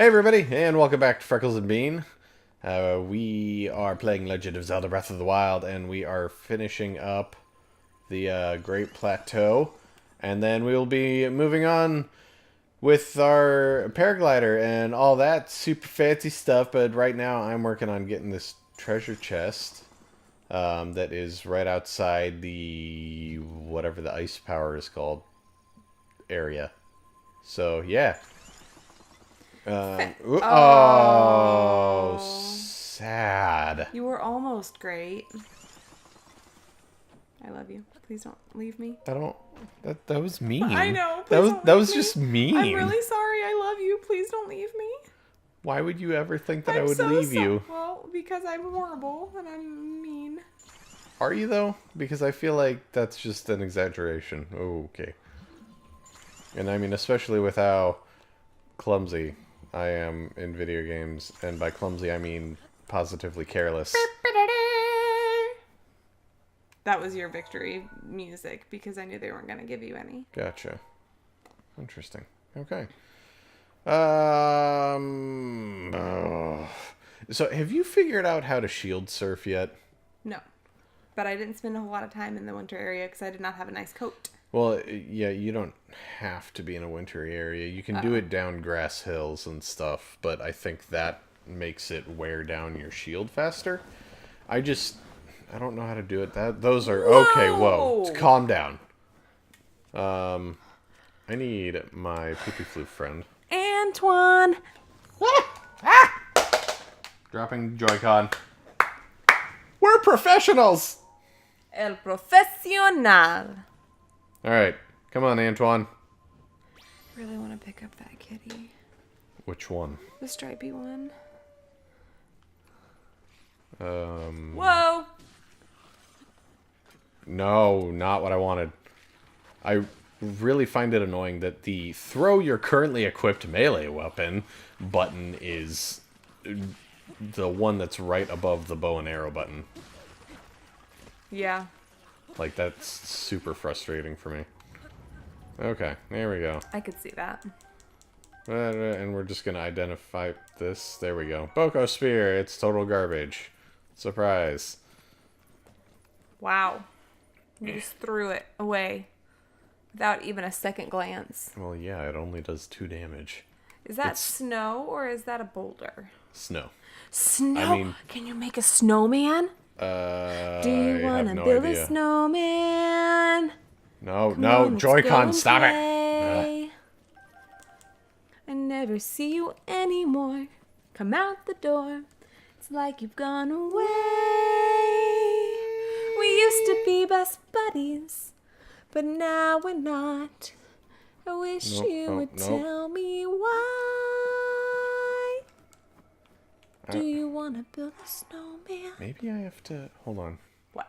Hey everybody, and welcome back to Freckles and Bean. We are playing Legend of Zelda Breath of the Wild, and we are finishing up the Great Plateau. And then we will be moving on with our paraglider and all that super fancy stuff. But right now I'm working on getting this treasure chest that is right outside the, whatever the ice power is called, area. So, yeah. Oh, sad. You were almost great. I love you. Please don't leave me. I don't. That was mean. I know. That was just mean. I'm really sorry. I love you. Please don't leave me. Why would you ever think that I would leave you? Well, because I'm horrible and I'm mean. Are you though? Because I feel like that's just an exaggeration. Oh, okay. And I mean, especially with how clumsy I am in video games, and by clumsy I mean positively careless. That was your victory music because I knew they weren't going to give you any. Gotcha. Interesting. Okay. So have you figured out how to shield surf yet? No. But I didn't spend a whole lot of time in the winter area because I did not have a nice coat. Well, yeah, you don't have to be in a wintry area. You can do it down grass hills and stuff, but I think that makes it wear down your shield faster. I don't know how to do it. Those are... Whoa! Okay, whoa. Calm down. I need my poopy floof friend. Antoine! Dropping Joy-Con. We're professionals! El profesional. Alright, come on, Antoine. Really want to pick up that kitty. Which one? The stripy one. Whoa! No, not what I wanted. I really find it annoying that the throw your currently equipped melee weapon button is the one that's right above the bow and arrow button. Yeah. Like, that's super frustrating for me. Okay, there we go. I could see that. And we're just gonna identify this. There we go. Boko Spear, it's total garbage. Surprise. Wow. You just threw it away without even a second glance. Well, yeah, it only does 2 damage. Is that snow or is that a boulder? Snow. Snow? I mean, can you make a snowman? Do you want to build a snowman? No, Joy-Con, stop it! I never see you anymore. Come out the door. It's like you've gone away. We used to be best buddies, but now we're not. I wish you would tell me why. Do you want to build a snowman? Maybe I have to... Hold on. What?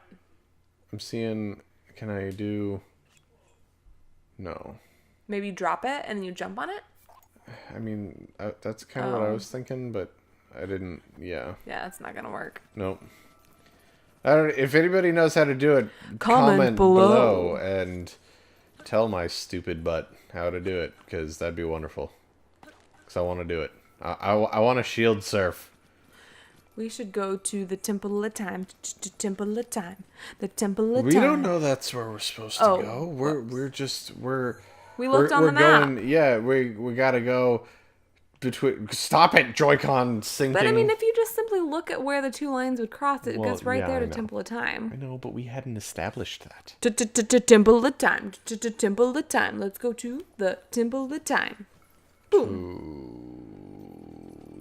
I'm seeing... Can I do... No. Maybe drop it and then you jump on it? I mean, that's kind of what I was thinking, but I didn't... Yeah. Yeah, that's not going to work. Nope. I don't... If anybody knows how to do it, comment below and tell my stupid butt how to do it, because that'd be wonderful. Because I want to do it. I want to shield surf. We should go to the Temple of Time. Temple of Time. The Temple of Time. We don't know that's where we're supposed to go. We looked on the map. Yeah, we gotta go between. Stop it, Joy-Con sinking. But I mean, if you just simply look at where the 2 lines would cross, it goes right there to Temple of Time. I know, but we hadn't established that. Temple of Time. Temple of Time. Let's go to the Temple of Time. Boom.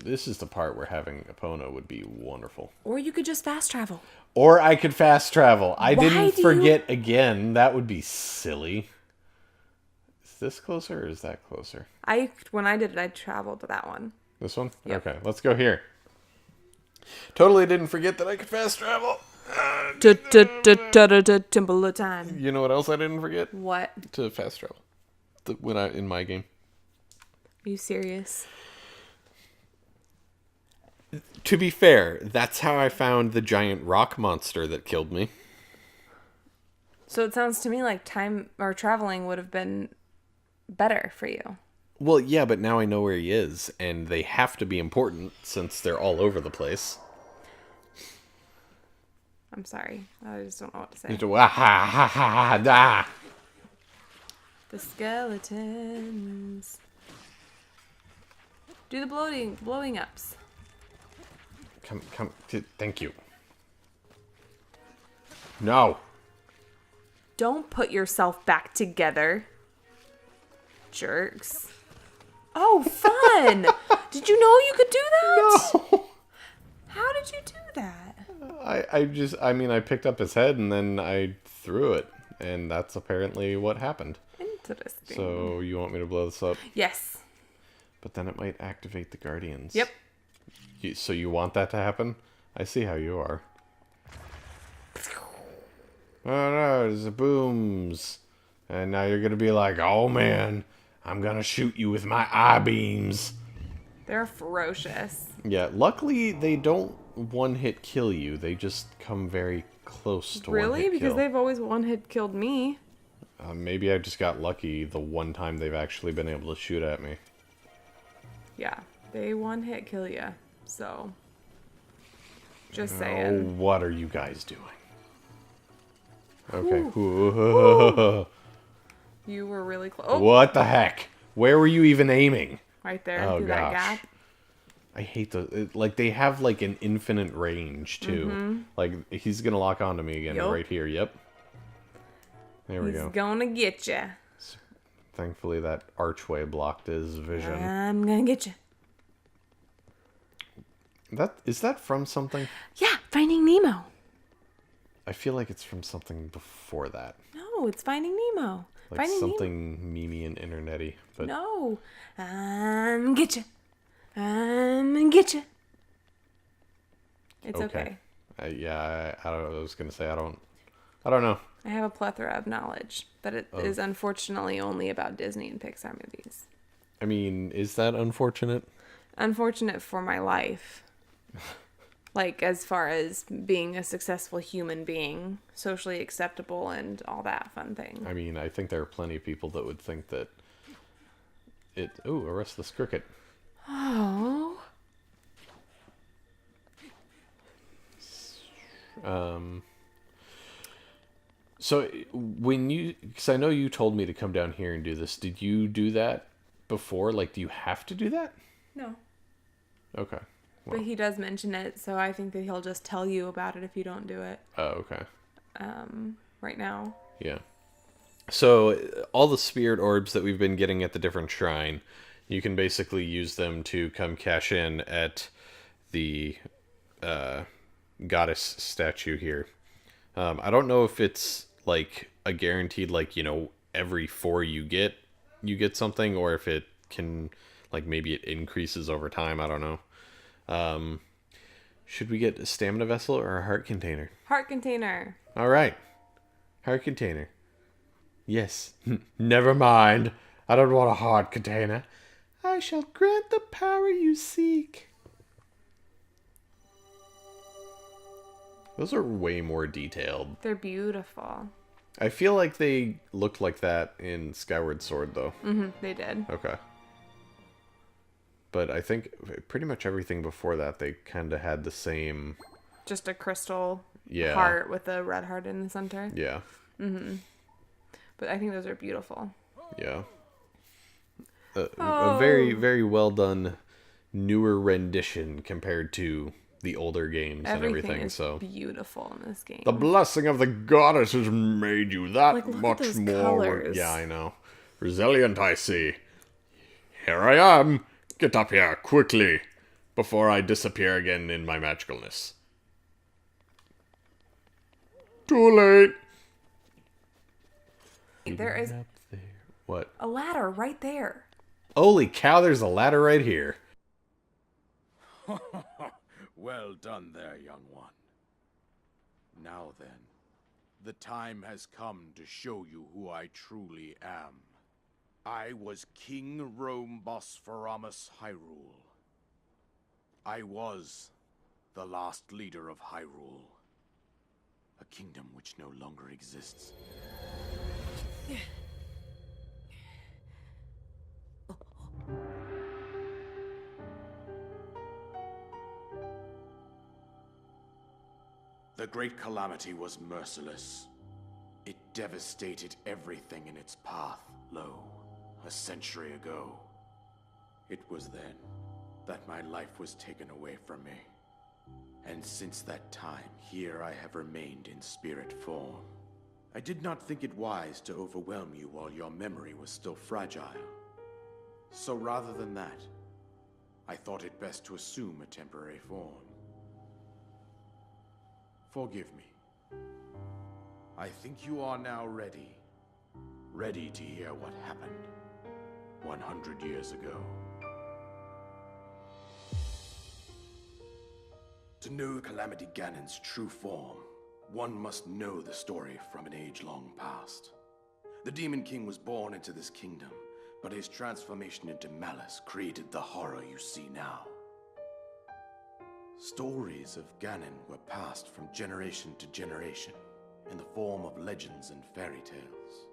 This is the part where having Epona would be wonderful. Or you could just fast travel. Or I could fast travel. I didn't forget again. That would be silly. Is this closer or is that closer? When I did it, I traveled to that one. This one? Yep. Okay, let's go here. Totally didn't forget that I could fast travel. Temple of Time. You know what else I didn't forget? What? To fast travel. In my game. Are you serious? To be fair, that's how I found the giant rock monster that killed me. So it sounds to me like time or traveling would have been better for you. Well, yeah, but now I know where he is, and they have to be important since they're all over the place. I'm sorry. I just don't know what to say. The skeletons. Do the blowing ups. Come, thank you. No. Don't put yourself back together. Jerks. Oh, fun! Did you know you could do that? No. How did you do that? I mean, I picked up his head and then I threw it, and that's apparently what happened. Interesting. So, you want me to blow this up? Yes. But then it might activate the Guardians. Yep. So you want that to happen? I see how you are. Oh no, there's the booms. And now you're gonna be like, oh man, I'm gonna shoot you with my eye beams. They're ferocious. Yeah, luckily they don't one-hit kill you. They just come very close to Really? one-hit Because kill. they've always one-hit killed me. Maybe I just got lucky the one time they've actually been able to shoot at me. Yeah, they one-hit kill you. So, just Oh, saying. what are you guys doing? Okay. You were really close. Oh, What the heck? Where were you even aiming? right there, Oh, through that gosh. gap. I hate the like they have like an infinite range too. Like he's gonna lock onto me again Yup. right here. Yep. There we He's go. gonna get you. Thankfully that archway blocked his vision. I'm gonna get you. Is that from something? Yeah, Finding Nemo. I feel like it's from something before that. No, it's Finding Nemo. Like Finding something memey and internety. But Nemo. No. I'm get you. I'm gonna get you. It's okay. Yeah, I was gonna say I don't know. I have a plethora of knowledge, but it is unfortunately only about Disney and Pixar movies. I mean, is that unfortunate? Unfortunate for my life. Like, as far as being a successful human being, socially acceptable, and all that fun thing. I mean, I think there are plenty of people that would think that it... Ooh, a restless cricket. Oh. So, when you... Because I know you told me to come down here and do this. Did you do that before? Like, do you have to do that? No. Okay. But he does mention it, so I think that he'll just tell you about it if you don't do it. Oh, okay. Right now. Yeah. So, all the spirit orbs that we've been getting at the different shrine, you can basically use them to come cash in at the goddess statue here. I don't know if it's like a guaranteed, like, you know, every 4 you get something, or if it can, like, maybe it increases over time. I don't know. Should we get a stamina vessel or a heart container? Heart container. All right. Heart container. Yes. Never mind. I don't want a heart container. I shall grant the power you seek. Those are way more detailed. They're beautiful. I feel like they looked like that in Skyward Sword, though. They did. Okay. But I think pretty much everything before that, they kind of had the same... Just a crystal Yeah. heart with a red heart in the center. Yeah. But I think those are beautiful. Yeah. A very, very well done newer rendition compared to the older games and everything. Is So beautiful in this game. the blessing of the goddess has made you that Like, look at much those more. colors. Yeah, I know. Resilient, I see. Here I am. Get up here quickly before I disappear again in my magicalness. Too late. There is Up there. What? a ladder right there. Holy cow, there's a ladder right here. Well done there, young one. Now then, the time has come to show you who I truly am. I was King Rome Bosphorus Hyrule. I was the last leader of Hyrule, a kingdom which no longer exists. Great Calamity was merciless. It devastated everything in its path, a century ago. It was then that my life was taken away from me. And since that time, here I have remained in spirit form. I did not think it wise to overwhelm you while your memory was still fragile. So rather than that, I thought it best to assume a temporary form. Forgive me. I think you are now ready. Ready to hear what happened 100 years ago. To know Calamity Ganon's true form, one must know the story from an age-long past. The Demon King was born into this kingdom, but his transformation into malice created the horror you see now. Stories of Ganon were passed from generation to generation in the form of legends and fairy tales.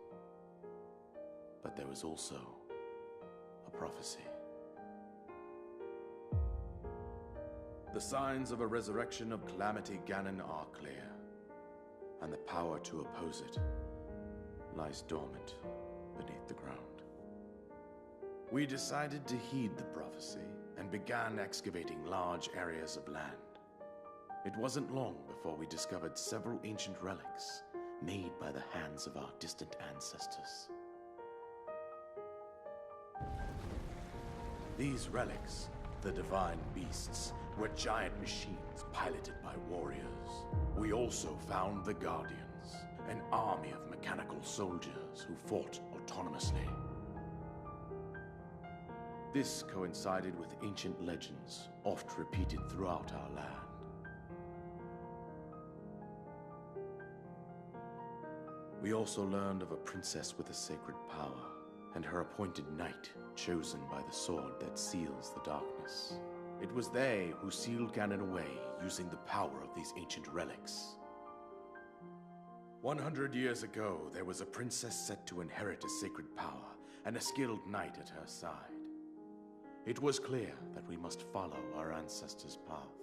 But there was also a prophecy. The signs of a resurrection of Calamity Ganon are clear, and the power to oppose it lies dormant beneath the ground. We decided to heed the prophecy and began excavating large areas of land. It wasn't long before we discovered several ancient relics made by the hands of our distant ancestors. These relics, the divine beasts, were giant machines piloted by warriors. We also found the Guardians, an army of mechanical soldiers who fought autonomously. This coincided with ancient legends, oft repeated throughout our land. We also learned of a princess with a sacred power, and her appointed knight, chosen by the sword that seals the darkness. It was they who sealed Ganon away using the power of these ancient relics. 100 years ago, there was a princess set to inherit a sacred power and a skilled knight at her side. It was clear that we must follow our ancestors' path.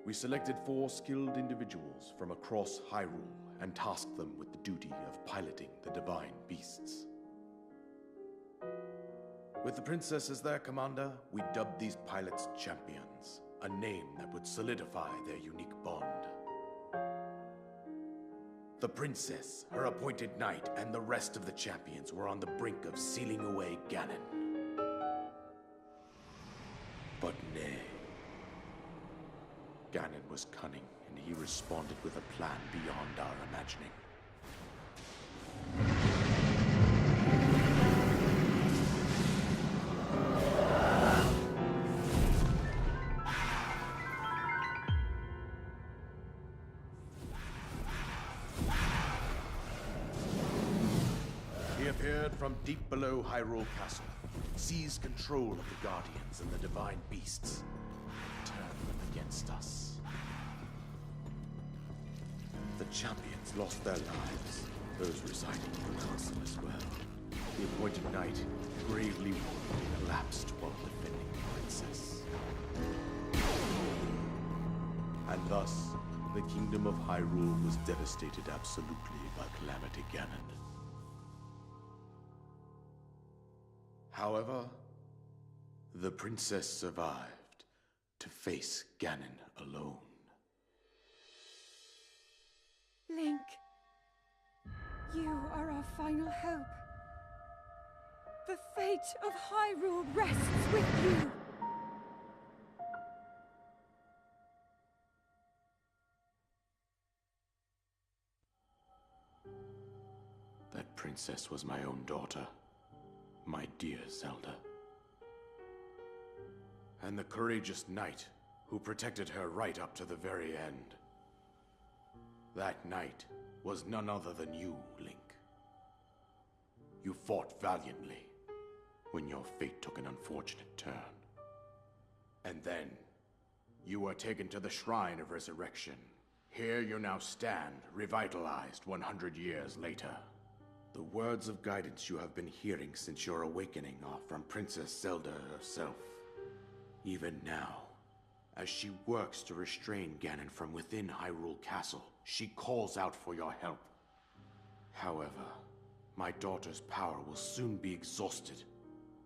We selected 4 skilled individuals from across Hyrule and tasked them with the duty of piloting the divine beasts. With the princess as their commander, we dubbed these pilots champions, a name that would solidify their unique bond. The princess, her appointed knight, and the rest of the champions were on the brink of sealing away Ganon. But nay. Ganon was cunning, and he responded with a plan beyond our imagining. He appeared from deep below Hyrule Castle, seized control of the Guardians and the divine beasts, and turned them against us. The champions lost their lives, those residing in the castle as well. The appointed knight, gravely wounded, collapsed while defending the princess. And thus, the kingdom of Hyrule was devastated absolutely by Calamity Ganon. However, the princess survived to face Ganon alone. Link, you are our final hope. The fate of Hyrule rests with you. That princess was my own daughter, my dear Zelda. And the courageous knight who protected her right up to the very end. That knight was none other than you, Link. You fought valiantly when your fate took an unfortunate turn. And then, you were taken to the Shrine of Resurrection. Here you now stand, revitalized 100 years later. The words of guidance you have been hearing since your awakening are from Princess Zelda herself. Even now, As she works to restrain Ganon from within Hyrule Castle, she calls out for your help. However, my daughter's power will soon be exhausted.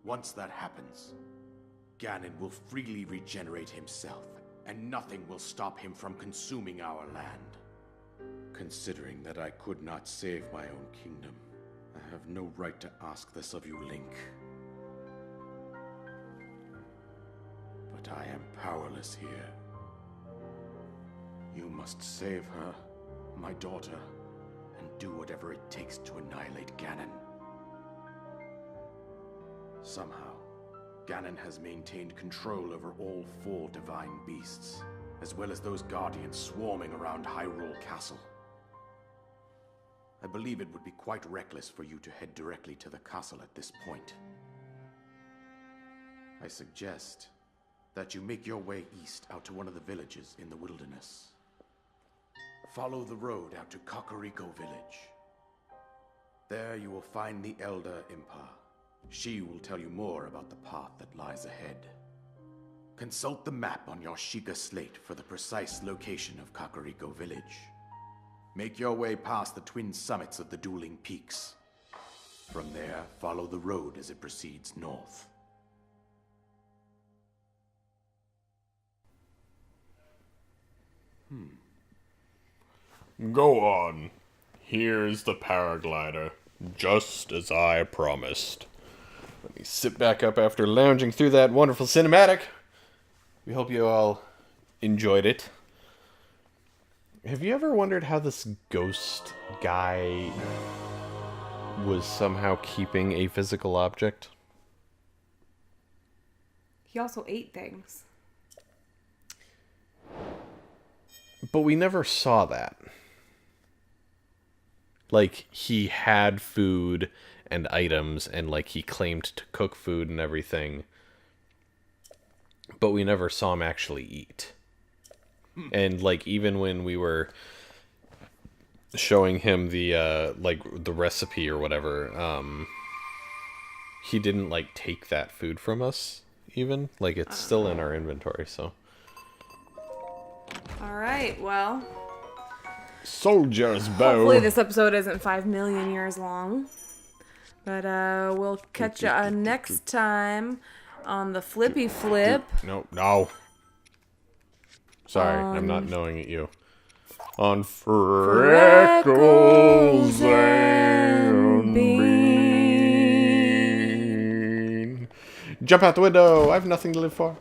Once that happens, Ganon will freely regenerate himself, and nothing will stop him from consuming our land. Considering that I could not save my own kingdom, I have no right to ask this of you, Link. But I am powerless here. You must save her, my daughter, and do whatever it takes to annihilate Ganon. Somehow, Ganon has maintained control over all 4 divine beasts, as well as those guardians swarming around Hyrule Castle. I believe it would be quite reckless for you to head directly to the castle at this point. I suggest that you make your way east out to one of the villages in the wilderness. Follow the road out to Kakariko Village. There you will find the Elder Impa. She will tell you more about the path that lies ahead. Consult the map on your Sheikah slate for the precise location of Kakariko Village. Make your way past the twin summits of the dueling peaks. From there, follow the road as it proceeds north. Go on. Here's the paraglider, just as I promised. Let me sit back up after lounging through that wonderful cinematic. We hope you all enjoyed it. Have you ever wondered how this ghost guy was somehow keeping a physical object? He also ate things. But we never saw that. Like, he had food and items, and, like, he claimed to cook food and everything. But we never saw him actually eat. And, like, even when we were showing him the, like, the recipe or whatever, he didn't, like, take that food from us, even. Like, it's still in our inventory, so. Alright, well. Soldier's bow. Hopefully this episode isn't 5 million years long. But we'll catch you next time on the Flippy Flip. No. Sorry, I'm not knowing at you. On Freckles and Bean. Jump out the window. I have nothing to live for.